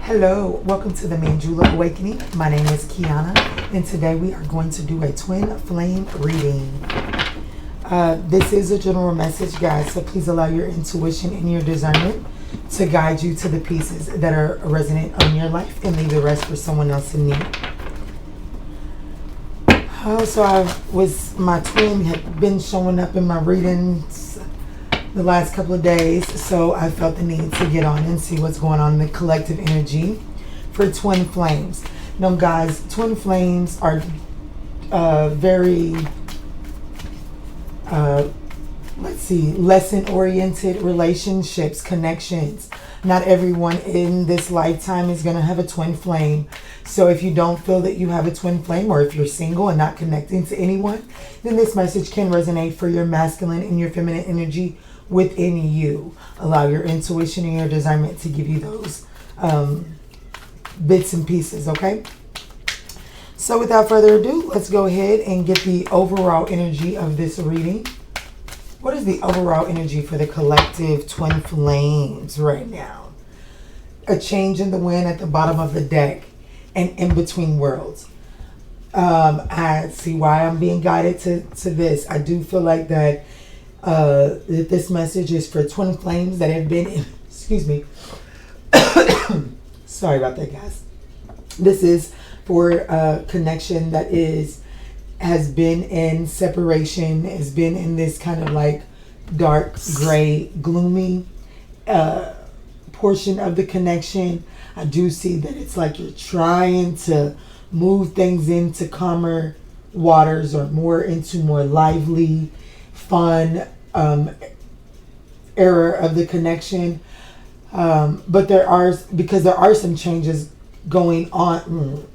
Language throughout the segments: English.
Hello, welcome to the Manjula Awakening. My name is Kiana, and today we are going to do a twin flame reading. This is a general message, guys, so please allow your intuition and your discernment to guide you to the pieces that are resonant on your life and leave the rest for someone else in need. My twin had been showing up in my readings the last couple of days, so I felt the need to get on and see what's going on in the collective energy for twin flames. Now, guys, twin flames are very, lesson-oriented relationships, connections. Not everyone in this lifetime is going to have a twin flame. So if you don't feel that you have a twin flame, or if you're single and not connecting to anyone, then this message can resonate for your masculine and your feminine energy within you. Allow your intuition and your discernment to give you those bits and pieces, okay? So without further ado, let's go ahead and get the overall energy of this reading. What is the overall energy for the collective twin flames right now? A change in the wind at the bottom of the deck and in between worlds. I see why I'm being guided to this. I do feel like that this message is for twin flames that have been in, excuse me. Sorry about that, guys. This is for a connection that has been in separation, has been in this kind of like dark, gray, gloomy portion of the connection. I do see that it's like you're trying to move things into calmer waters, or into more lively, fun era of the connection. But there are some changes going on.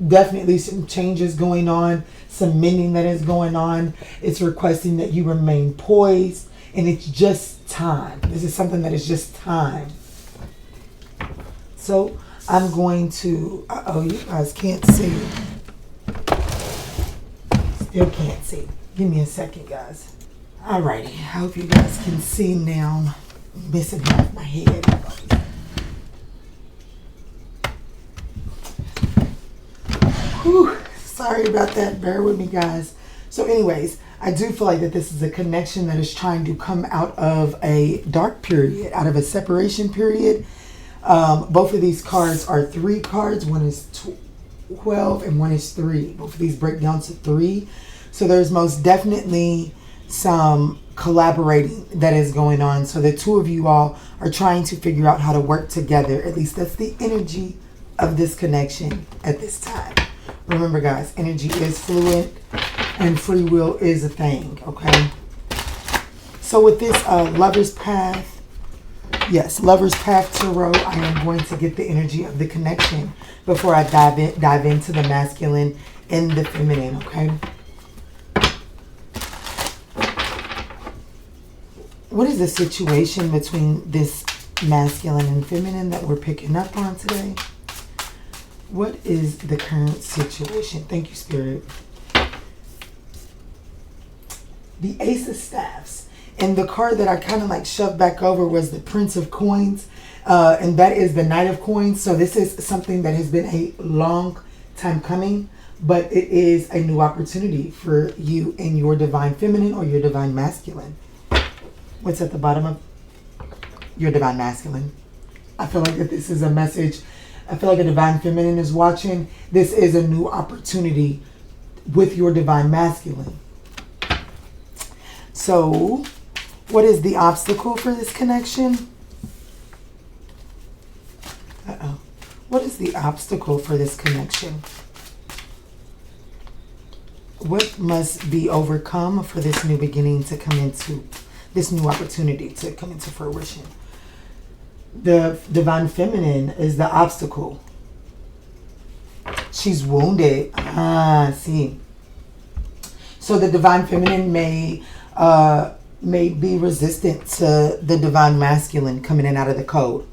Definitely some changes going on, some mending that is going on. It's requesting that you remain poised, and it's just time. This is something that is just time. So I'm going to, you guys can't see. Still can't see. Give me a second, guys. Alrighty, I hope you guys can see now. I'm missing half my head. Whew, sorry about that. Bear with me, guys. So anyways, I do feel like that this is a connection that is trying to come out of a dark period, out of a separation period. Both of these cards are 3 cards. One is 12 and one is 3. Both of these break down to 3. So there's most definitely some collaborating that is going on. So the two of you all are trying to figure out how to work together. At least that's the energy of this connection at this time. Remember, guys, energy is fluid and free will is a thing, okay? So with this Lover's Path, Lover's Path Tarot, I am going to get the energy of the connection before I dive into the masculine and the feminine, okay? What is the situation between this masculine and feminine that we're picking up on today? What is the current situation? Thank you, Spirit. The Ace of Staffs. And the card that I kind of like shoved back over was the Prince of Coins. And that is the Knight of Coins. So this is something that has been a long time coming. But it is a new opportunity for you in your divine feminine or your divine masculine. What's at the bottom of your divine masculine? I feel like that this is a message. I feel like a divine feminine is watching. This is a new opportunity with your divine masculine. So, what is the obstacle for this connection? What is the obstacle for this connection? What must be overcome for this new beginning to come into, this new opportunity to come into fruition? The divine feminine is the obstacle. She's wounded. See. So the divine feminine may be resistant to the divine masculine coming in out of the code.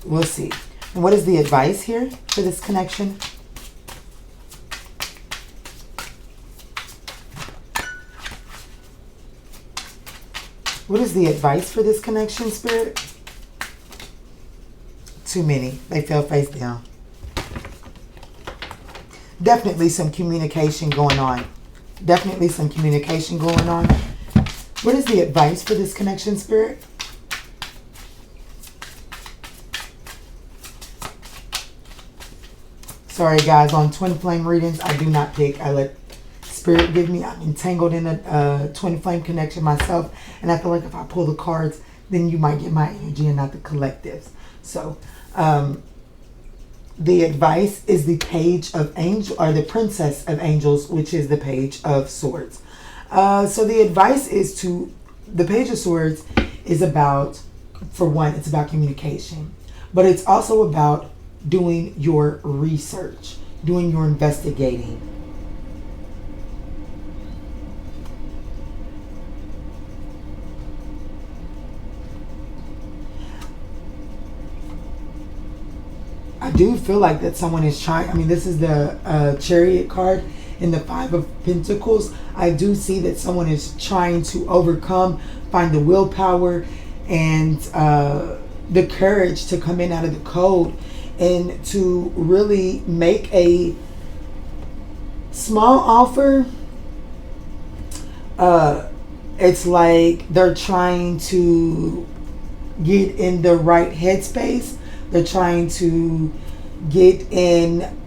We'll see. And what is the advice here for this connection? What is the advice for this connection, Spirit? Too many. They fell face down. Definitely some communication going on. Definitely some communication going on. What is the advice for this connection, Spirit? Sorry, guys. On twin flame readings, I do not pick. I let Spirit give me. I'm entangled in a twin flame connection myself. And I feel like if I pull the cards, then you might get my energy and not the collectives. So, the advice is the Page of Angels, or the Princess of Angels, which is the Page of Swords. So the advice is to, the Page of Swords is about, for one, it's about communication. But it's also about doing your research, doing your investigating. I do feel like that someone is trying. I mean, this is the Chariot card in the Five of Pentacles. I do see that someone is trying to overcome, find the willpower and the courage to come in out of the code and to really make a small offer. It's like they're trying to get in the right headspace. They're trying to get in,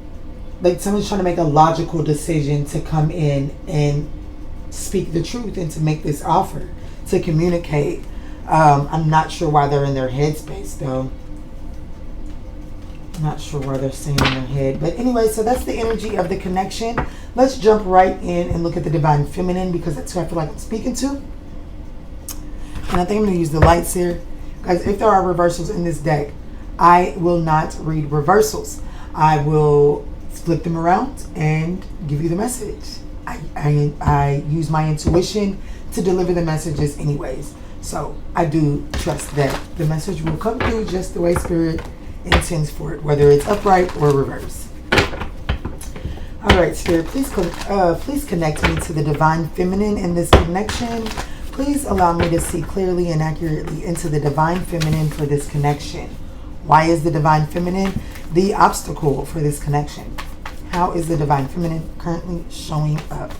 like someone's trying to make a logical decision to come in and speak the truth and to make this offer, to communicate. I'm not sure why they're in their headspace though. I'm not sure why they're staying in their head. But anyway, so that's the energy of the connection. Let's jump right in and look at the Divine Feminine, because that's who I feel like I'm speaking to. And I think I'm going to use the lights here. Guys, if there are reversals in this deck, I will not read reversals. I will flip them around and give you the message. I use my intuition to deliver the messages anyways. So I do trust that the message will come through just the way Spirit intends for it, whether it's upright or reverse. All right, Spirit, please connect me to the Divine Feminine in this connection. Please allow me to see clearly and accurately into the Divine Feminine for this connection. Why is the Divine Feminine the obstacle for this connection? How is the Divine Feminine currently showing up?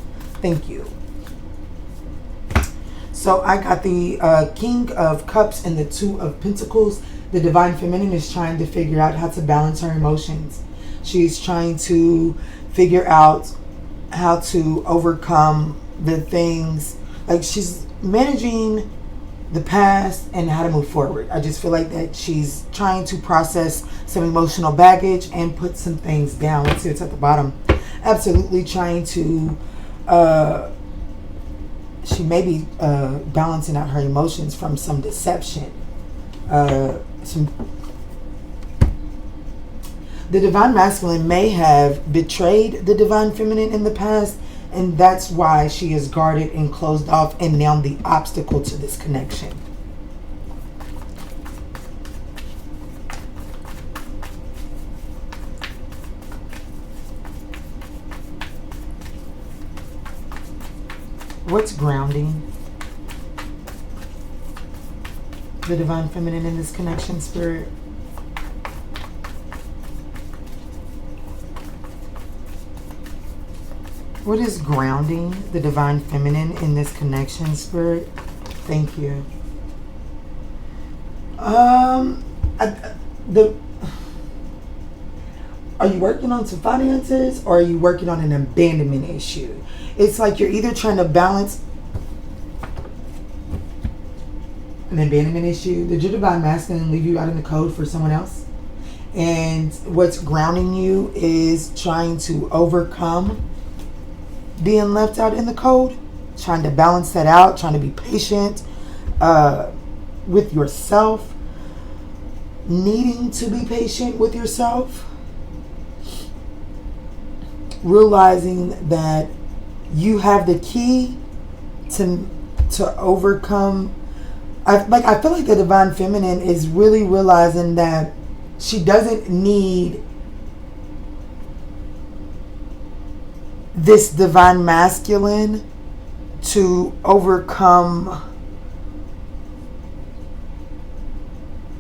Thank you. So I got the King of Cups and the Two of Pentacles. The Divine Feminine is trying to figure out how to balance her emotions. She's trying to figure out how to overcome the things. Like, she's managing the past and how to move forward. I just feel like that she's trying to process some emotional baggage and put some things down. Let's see what's at the bottom. Absolutely trying to, she may be balancing out her emotions from some deception. The Divine Masculine may have betrayed the Divine Feminine in the past, and that's why she is guarded and closed off and now the obstacle to this connection. What's grounding the Divine Feminine in this connection, Spirit? What is grounding the Divine Feminine in this connection, Spirit? Thank you. Are you working on some finances, or are you working on an abandonment issue? It's like you're either trying to balance an abandonment issue. Did your Divine Masculine leave you out in the code for someone else? And what's grounding you is trying to overcome being left out in the code, trying to balance that out, trying to be patient with yourself, needing to be patient with yourself, realizing that you have the key to overcome. I feel like the Divine Feminine is really realizing that she doesn't need this Divine Masculine to overcome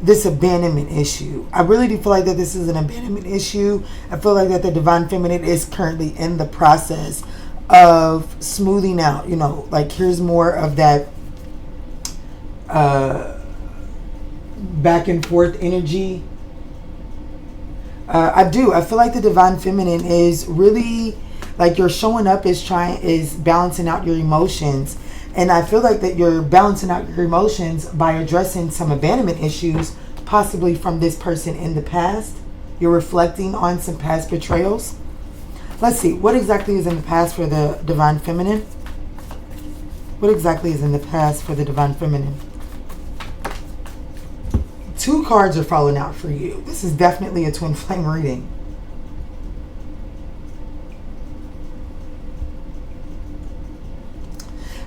this abandonment issue. I really do feel like that this is an abandonment issue. I feel like that the divine feminine is currently in the process of smoothing out, you know, like here's more of that back and forth energy. I feel like the divine feminine is really like you're showing up is balancing out your emotions. And I feel like that you're balancing out your emotions by addressing some abandonment issues, possibly from this person in the past. You're reflecting on some past betrayals. Let's see, what exactly is in the past for the divine feminine? What exactly is in the past for the divine feminine? 2 cards are falling out for you. This is definitely a twin flame reading.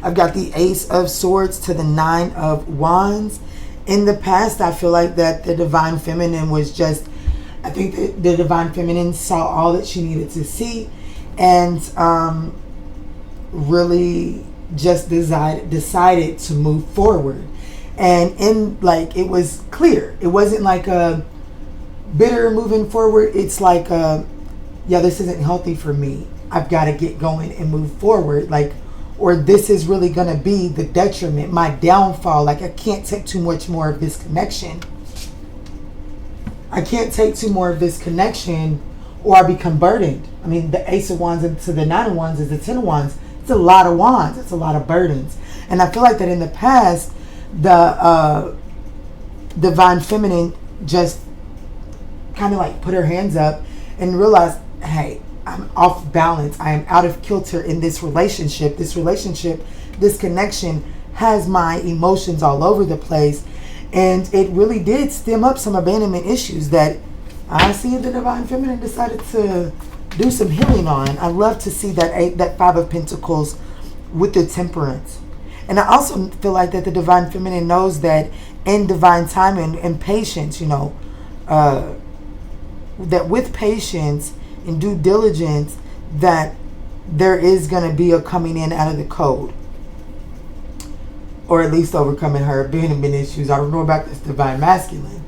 I've got the Ace of Swords to the 9 of Wands. In the past, I feel like that the divine feminine was just, I think that the divine feminine saw all that she needed to see and really just decided to move forward. And it was clear. It wasn't like a bitter moving forward. It's like, yeah, this isn't healthy for me. I've got to get going and move forward. Or this is really going to be the detriment, my downfall. Like, I can't take too much more of this connection. I can't take too more of this connection or I become burdened. I mean, the Ace of Wands into the 9 of Wands is the 10 of Wands. It's a lot of wands. It's a lot of burdens. And I feel like that in the past, the divine feminine just kind of like put her hands up and realized, hey, I'm off balance. I am out of kilter in this relationship. This connection has my emotions all over the place. And it really did stem up some abandonment issues that I see the divine feminine decided to do some healing on. I love to see that 5 of Pentacles with the Temperance. And I also feel like that the divine feminine knows that in divine timing and patience, you know, that with patience and due diligence, that there is going to be a coming in out of the code. Or at least overcoming her abandonment issues. I don't know about this divine masculine.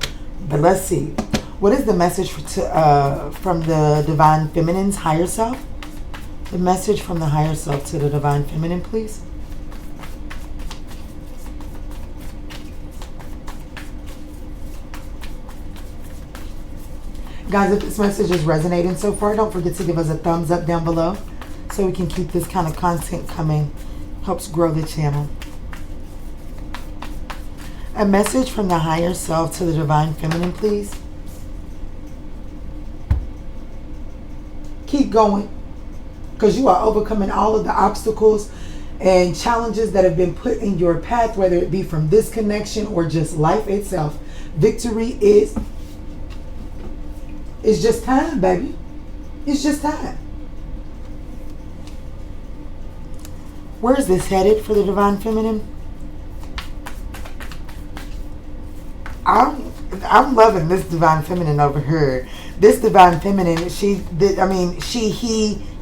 But let's see. What is the message from the divine feminine's higher self? The message from the higher self to the divine feminine, please. Guys, if this message is resonating so far, don't forget to give us a thumbs up down below so we can keep this kind of content coming. Helps grow the channel. A message from the higher self to the divine feminine, please. Keep going, because you are overcoming all of the obstacles and challenges that have been put in your path, whether it be from this connection or just life itself. Victory is just time, baby. It's just time. Where is this headed for the divine feminine? I'm loving this divine feminine over here. This divine feminine,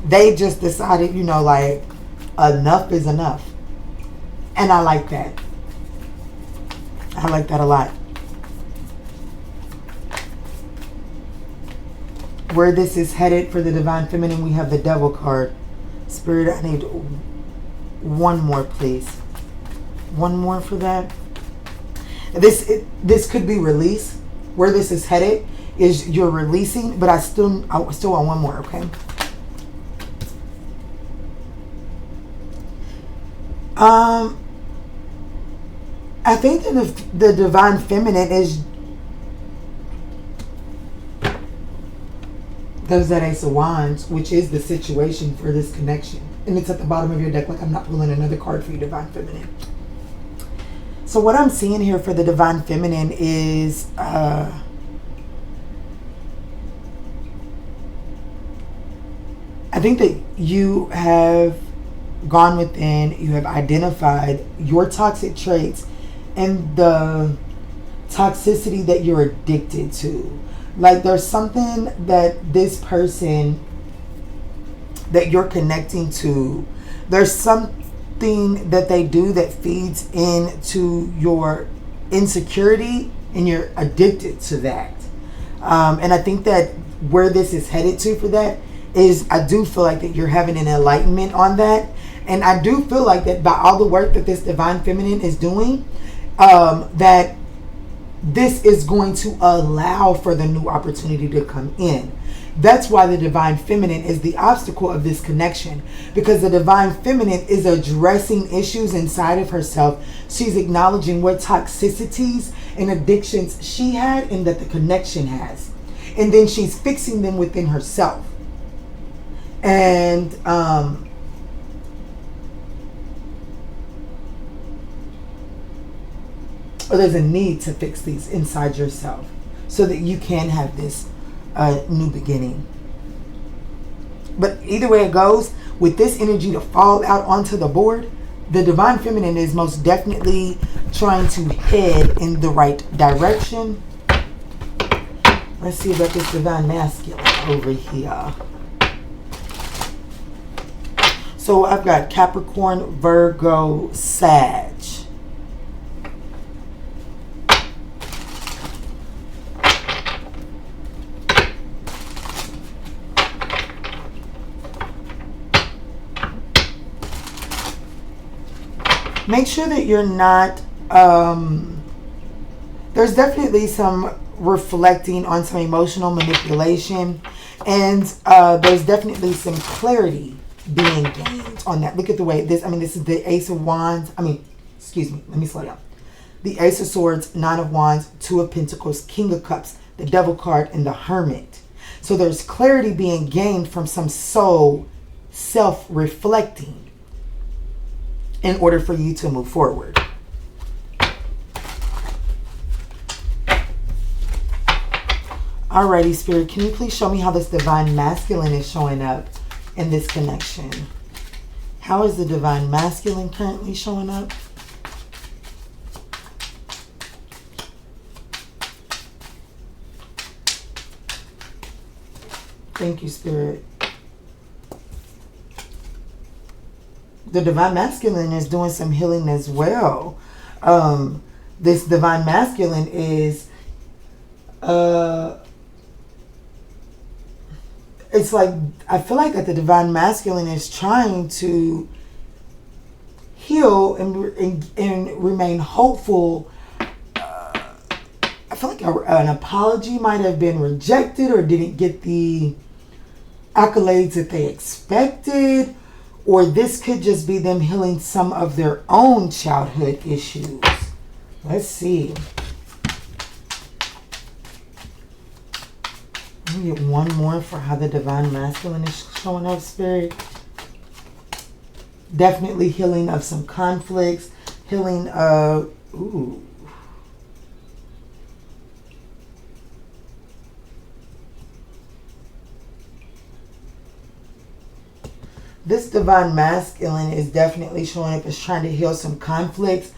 they just decided, you know, like, enough is enough. And I like that. I like that a lot. Where this is headed for the divine feminine, we have the Devil card. Spirit, I need one more, please. One more for that. This could be release. Where this is headed is you're releasing, but I still want one more, okay? I think that the divine feminine is, there's that Ace of Wands, which is the situation for this connection. And it's at the bottom of your deck, like I'm not pulling another card for you, divine feminine. So what I'm seeing here for the divine feminine is I think that you have gone within, you have identified your toxic traits and the toxicity that you're addicted to. Like, there's something that this person that you're connecting to, there's something that they do that feeds into your insecurity and you're addicted to that. And I think that where this is headed to for that is, I do feel like that you're having an enlightenment on that. And I do feel like that by all the work that this divine feminine is doing, that this is going to allow for the new opportunity to come in. That's why the divine feminine is the obstacle of this connection, because the divine feminine is addressing issues inside of herself. She's acknowledging what toxicities and addictions she had and that the connection has. And then she's fixing them within herself. And or there's a need to fix these inside yourself so that you can have this new beginning. But either way it goes, with this energy to fall out onto the board, the divine feminine is most definitely trying to head in the right direction. Let's see about this divine masculine over here. So I've got Capricorn, Virgo, Sag. Make sure that you're not, there's definitely some reflecting on some emotional manipulation, and there's definitely some clarity being gained on that. Look at the way this is the Ace of Wands. Excuse me, let me slow down. The Ace of Swords, Nine of Wands, Two of Pentacles, King of Cups, the Devil card, and the Hermit. So there's clarity being gained from some soul self-reflecting in order for you to move forward. Alrighty, Spirit, can you please show me how this divine masculine is showing up in this connection? How is the divine masculine currently showing up? Thank you, Spirit. The divine masculine is doing some healing as well. This divine masculine is, it's like, I feel like that the divine masculine is trying to heal and remain hopeful. I feel like an apology might have been rejected or didn't get the accolades that they expected. Or this could just be them healing some of their own childhood issues. Let's see. Let me get one more for how the divine masculine is showing up, Spirit. Definitely healing of some conflicts. Healing of... Ooh. This divine masculine is definitely showing up as trying to heal some conflicts.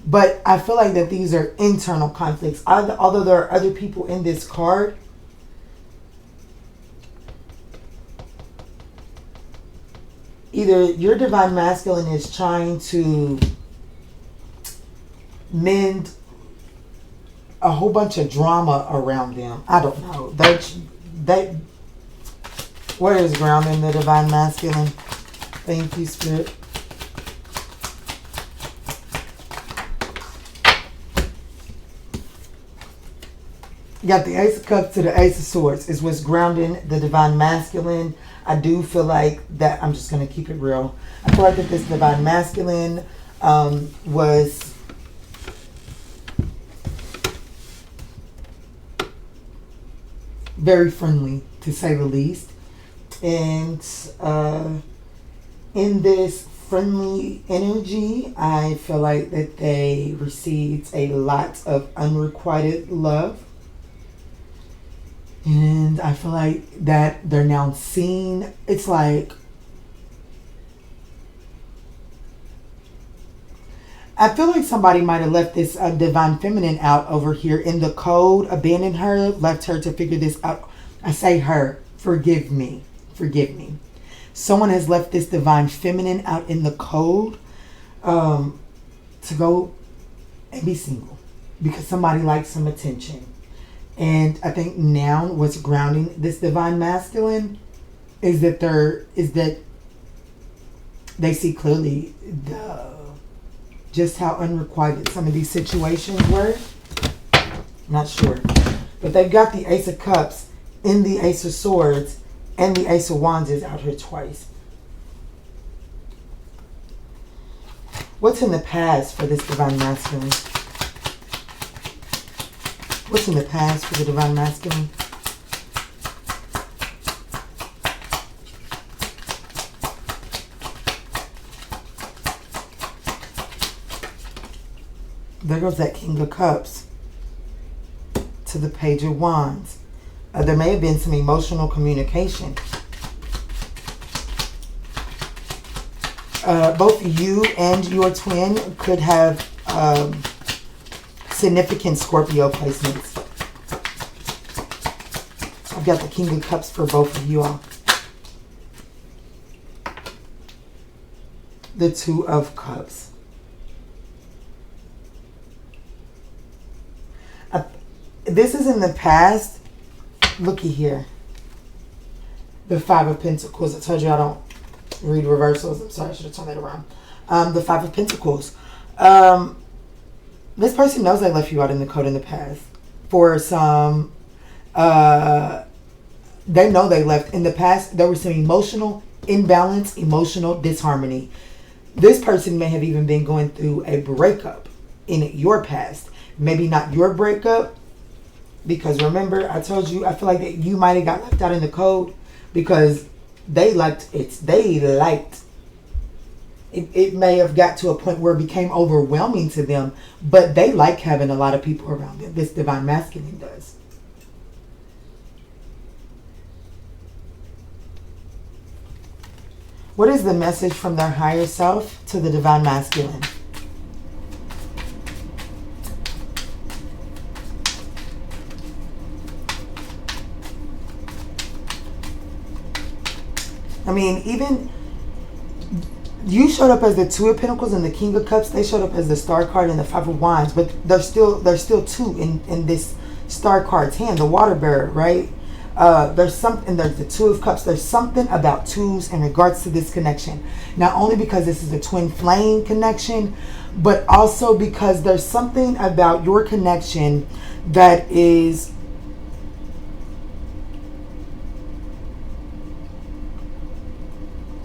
But I feel like that these are internal conflicts. Although there are other people in this card, either your divine masculine is trying to mend a whole bunch of drama around them. I don't know. Where is grounding the divine masculine? Thank you, Spirit. You got the Ace of Cups to the Ace of Swords is what's grounding the divine masculine. I do feel like that, I'm just going to keep it real. I feel like that this divine masculine was very friendly, to say the least. And in this friendly energy, I feel like that they received a lot of unrequited love. And I feel like that they're now seen. It's like, I feel like somebody might have left this divine feminine out over here in the code, abandoned her, left her to figure this out. I say her, forgive me. Forgive me. Someone has left this divine feminine out in the code to go and be single. because somebody likes some attention. And I think now what's grounding this divine masculine is that they see clearly just how unrequited some of these situations were. I'm not sure. But they've got the Ace of Cups in the Ace of Swords, and the Ace of Wands is out here twice. What's in the past for this divine masculine? What's in the past for the divine masculine? There goes that King of Cups to the Page of Wands. There may have been some emotional communication. Both you and your twin could have significant Scorpio placements. I've got the King of Cups for both of you all. The Two of Cups. This is in the past. Looky here. The Five of Pentacles. I told you I don't read reversals. I'm sorry, I should have turned that around. The Five of Pentacles. This person knows they left you out in the cold in the past. For some, they know they left in the past. There was some emotional imbalance, emotional disharmony. This person may have even been going through a breakup in your past. Maybe not your breakup, because remember, I told you, I feel like that you might have got left out in the cold because they liked it. It may have got to a point where it became overwhelming to them, but they like having a lot of people around them. This divine masculine does. What is the message from their higher self to the divine masculine? I mean, even you showed up as the Two of Pentacles and the King of Cups. They showed up as the Star card and the Five of Wands, but there's still two in this Star card's hand, the Water Bearer, right? There's the Two of Cups. There's something about twos in regards to this connection. Not only because this is a twin flame connection, but also because there's something about your connection that is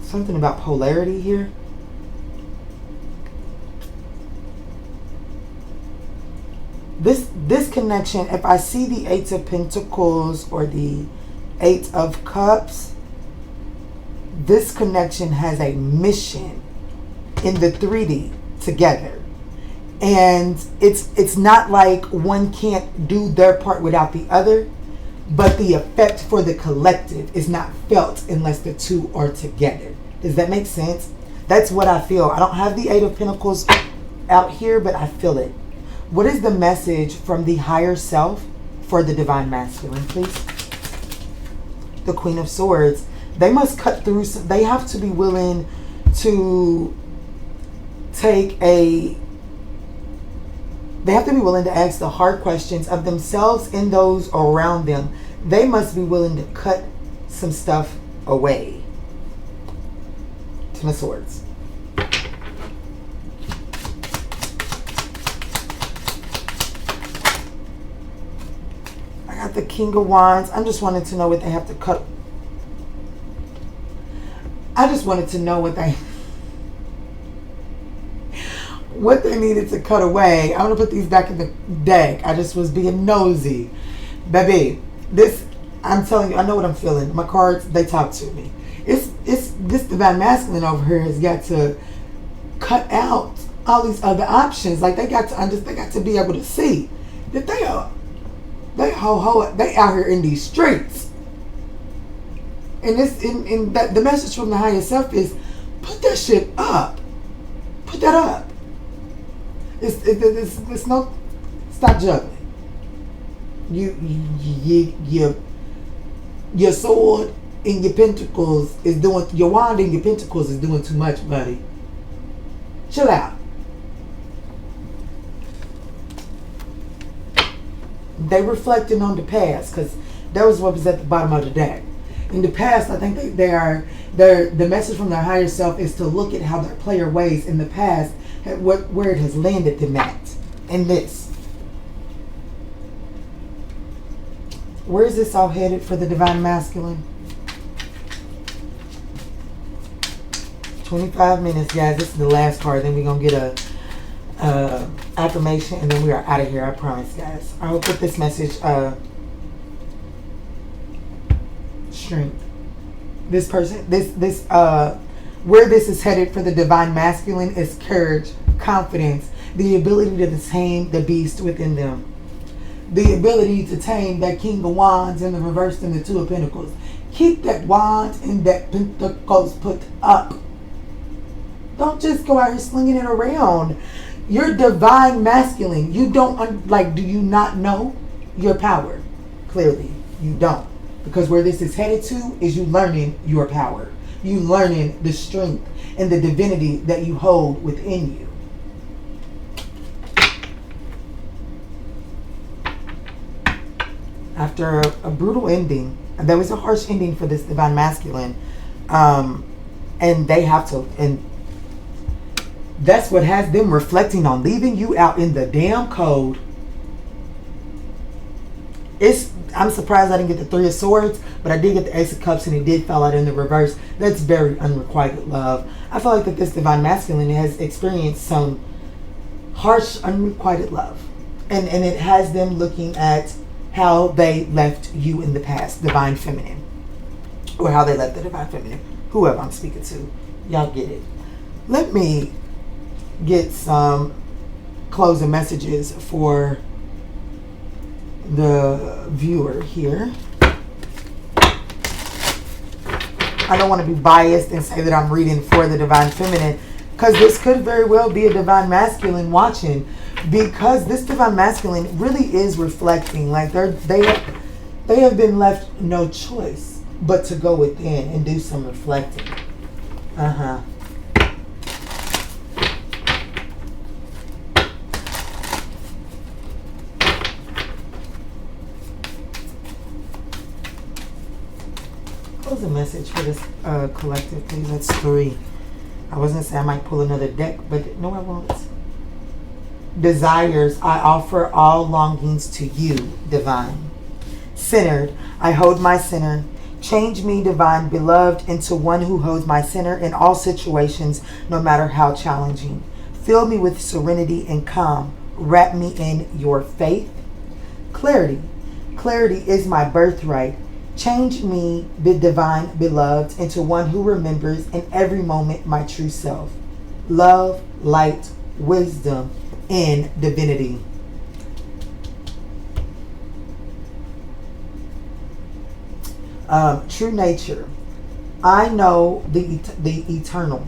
something about polarity here. This connection, if I see the Eight of Pentacles or the Eight of Cups, this connection has a mission in the 3D together. And it's not like one can't do their part without the other, but the effect for the collective is not felt unless the two are together. Does that make sense? That's what I feel. I don't have the Eight of Pentacles out here, but I feel it. What is the message from the higher self for the divine masculine, please? The Queen of Swords. They must cut through. They have to be willing to take a... They have to be willing to ask the hard questions of themselves and those around them. They must be willing to cut some stuff away. Ten of Swords. I got the King of Wands. I'm just wanting to know what they have to cut. I just wanted to know what they needed to cut away. I want to put these back in the deck. I just was being nosy. Baby, this, I'm telling you, I know what I'm feeling. My cards, they talk to me. It's this divine masculine over here has got to cut out all these other options. Like they got to be able to see that they out here in these streets. And the message from the higher self is put that shit up. Put that up. It's no, stop juggling. Your sword in your pentacles is doing, your wand in your pentacles is doing too much, buddy. Chill out. they reflecting on the past, because that was what was at the bottom of the deck. In the past, I think the message from their higher self is to look at how their player ways in the past, where it has landed them at. And this. Where is this all headed for the Divine Masculine? 25 minutes, guys. This is the last card. Then we're going to get a affirmation, and then we are out of here. I promise, guys. I will put this message, strength. This person, where this is headed for the Divine Masculine is courage, confidence, the ability to tame the beast within them. The ability to tame that King of Wands in the reverse and the Two of Pentacles. Keep that wand and that pentacles put up. Don't just go out here slinging it around. You're Divine Masculine. You don't, do you not know your power? Clearly, you don't. Because where this is headed to is you learning your power. You learning the strength and the divinity that you hold within you. After a brutal ending, there was a harsh ending for this Divine Masculine, and they have to, and that's what has them reflecting on leaving you out in the damn cold. I'm surprised I didn't get the Three of Swords, but I did get the Ace of Cups, and it did fall out in the reverse. That's very unrequited love. I feel like that this Divine Masculine has experienced some harsh, unrequited love, and it has them looking at how they left you in the past, Divine Feminine. Or how they left the Divine Feminine. Whoever I'm speaking to. Y'all get it. Let me get some closing messages for the viewer here. I don't want to be biased and say that I'm reading for the Divine Feminine, because this could very well be a Divine Masculine watching. Because this Divine Masculine really is reflecting, like they have been left no choice but to go within and do some reflecting. Close a message for this collective, please. That's 3. I was gonna say I might pull another deck, but no, I won't. Desires, I offer all longings to you, Divine. Centered, I hold my center. Change me, Divine Beloved, into one who holds my center in all situations, no matter how challenging. Fill me with serenity and calm. Wrap me in your faith. Clarity, clarity is my birthright. Change me, the Divine Beloved, into one who remembers in every moment my true self. Love, light, wisdom, in divinity. True nature. I know the eternal.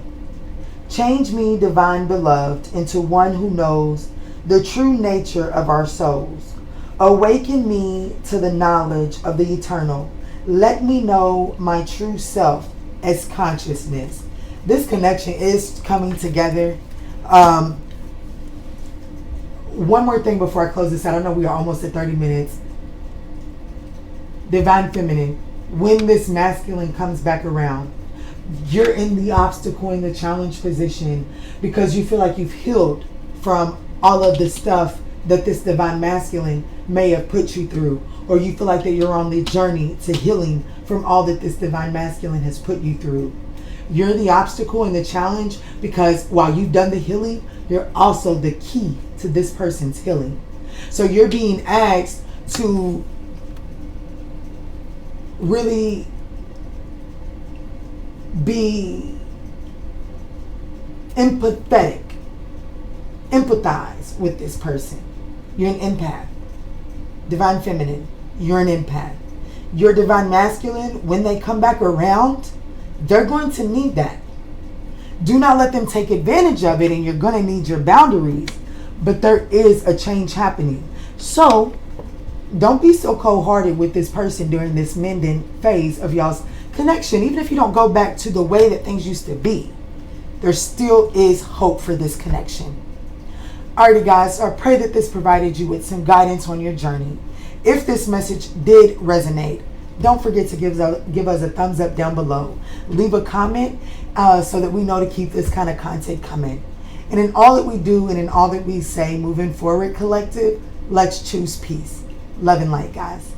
Change me, Divine Beloved, into one who knows the true nature of our souls. Awaken me to the knowledge of the eternal. Let me know my true self as consciousness. This connection is coming together. One more thing before I close this out. I know we are almost at 30 minutes. Divine Feminine, when this masculine comes back around, you're in the obstacle and the challenge position because you feel like you've healed from all of the stuff that this Divine Masculine may have put you through, or you feel like that you're on the journey to healing from all that this Divine Masculine has put you through. You're the obstacle and the challenge because while you've done the healing, you're also the key to this person's healing. So you're being asked to really be empathetic, empathize with this person. You're an empath. Divine Feminine, you're an empath. Your Divine Masculine, when they come back around, they're going to need that. Do not let them take advantage of it, and you're going to need your boundaries. But there is a change happening. So don't be so cold-hearted with this person during this mending phase of y'all's connection. Even if you don't go back to the way that things used to be, there still is hope for this connection. Alrighty, guys, so I pray that this provided you with some guidance on your journey. If this message did resonate, don't forget to give us a thumbs up down below. Leave a comment so that we know to keep this kind of content coming. And in all that we do and in all that we say moving forward, collective, let's choose peace. Love and light, guys.